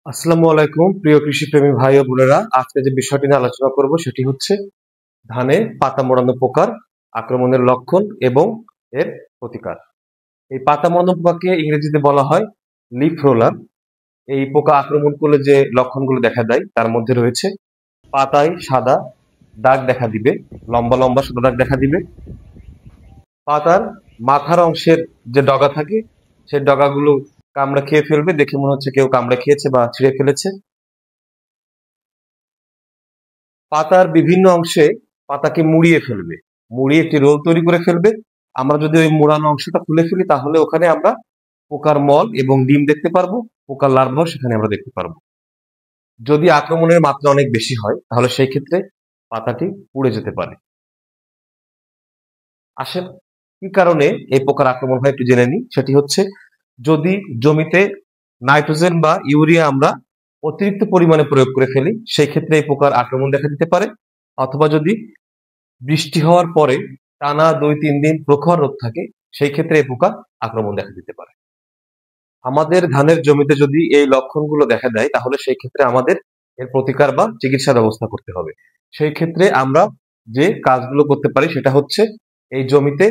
আসসালামু আলাইকুম প্রিয় কৃষিপ্রেমী ভাই ও বোনেরা, আজকে যে বিষয়টি নিয়ে আলোচনা করব সেটি হচ্ছে ধানে পাতা মোড়ানো পোকার আক্রমণের লক্ষণ এবং এর প্রতিকার। এই পাতা মোড়ানো পোকাকে ইংরেজিতে বলা হয় লিফ রোলার। এই পোকা আক্রমণ করলে যে লক্ষণগুলো দেখা দেয় তার মধ্যে রয়েছে পাতায় সাদা দাগ দেখা দিবে, লম্বা লম্বা সাদা দাগ দেখা দিবে। পাতার মাথার অংশের যে ডগা থাকে সেই ডগাগুলো কামড়ে খেয়ে ফেলবে, দেখে মনে হচ্ছে কেউ কামড়ে খেয়েছে বা ছিঁড়ে ফেলেছে। পাতার বিভিন্ন অংশে পাতাকে মুড়িয়ে ফেলবে, মুড়িয়ে একটি রোল তৈরি করে ফেলবে। আমরা যদি ওই মোড়ানো অংশটা খুলে ফেলি তাহলে ওখানে আমরা পোকার মল এবং ডিম দেখতে পারবো, পোকার লার্ভাও সেখানে আমরা দেখতে পারবো। যদি আক্রমণের মাত্রা অনেক বেশি হয় তাহলে সেই ক্ষেত্রে পাতাটি পুড়ে যেতে পারে। আসেন কি কারণে এই পোকার আক্রমণ হয় একটু জেনে নিই। সেটি হচ্ছে যদি জমিতে নাইট্রোজেন বা ইউরিয়া আমরা অতিরিক্ত পরিমাণে প্রয়োগ করে ফেলি সেই ক্ষেত্রে এই পোকার আক্রমণ দেখা দিতে পারে। অথবা যদি বৃষ্টি হওয়ার পরে টানা 2-3 দিন প্রখর রোদ থাকে সেই ক্ষেত্রে এই পোকা আক্রমণ দেখা দিতে পারে। আমাদের ধানের জমিতে যদি এই লক্ষণগুলো দেখা দেয় তাহলে সেই ক্ষেত্রে আমাদের এর প্রতিকার বা চিকিৎসা ব্যবস্থা করতে হবে। সেই ক্ষেত্রে আমরা যে কাজগুলো করতে পারি সেটা হচ্ছে এই জমিতে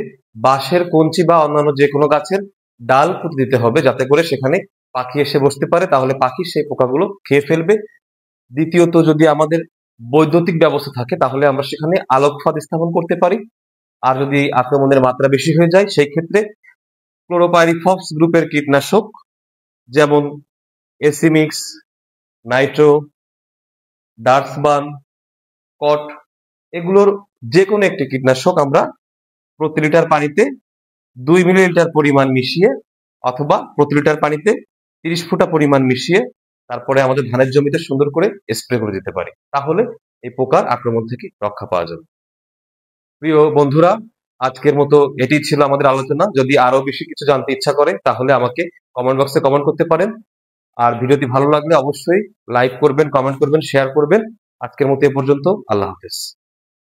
বাঁশের কঞ্চি বা অন্যান্য যে কোনো গাছের ডাল পুঁতে দিতে হবে, যাতে করে সেখানে পাখি এসে বসতে পারে, তাহলে পাখি সেই পোকাগুলো খেয়ে ফেলবে। দ্বিতীয়ত, যদি আমাদের বৈদ্যুতিক ব্যবস্থা থাকে তাহলে আমরা সেখানে আলোক ফাঁদ স্থাপন করতে পারি। আর যদি আক্রমণের মাত্রা বেশি হয়ে যায় সেই ক্ষেত্রে ক্লোরোপাইরিফস গ্রুপের কীটনাশক যেমন এসিমিক্স, নাইট্রো, ডার্সবান, কট, এগুলোর যে কোনো একটি কীটনাশক আমরা প্রতি লিটার পানিতে 2 মিলিলিটার পরিমাণ মিশিয়ে অথবা প্রতি লিটার পানিতে 30 ফোঁটা পরিমাণ মিশিয়ে তারপরে আমাদের ধানের জমিতে সুন্দর করে স্প্রে করে দিতে পারি, তাহলে এই পোকার আক্রমণ থেকে রক্ষা পাওয়া যাবে। প্রিয় বন্ধুরা, আজকের মতো এটি ছিল আমাদের আলোচনা। যদি আরো বেশি কিছু জানতে ইচ্ছা করে তাহলে আমাকে কমেন্ট বক্সে কমেন্ট করতে পারেন। আর ভিডিওটি ভালো লাগলে অবশ্যই লাইক করবেন, কমেন্ট করবেন, শেয়ার করবেন। আজকের মতো এ পর্যন্ত। আল্লাহ হাফেজ।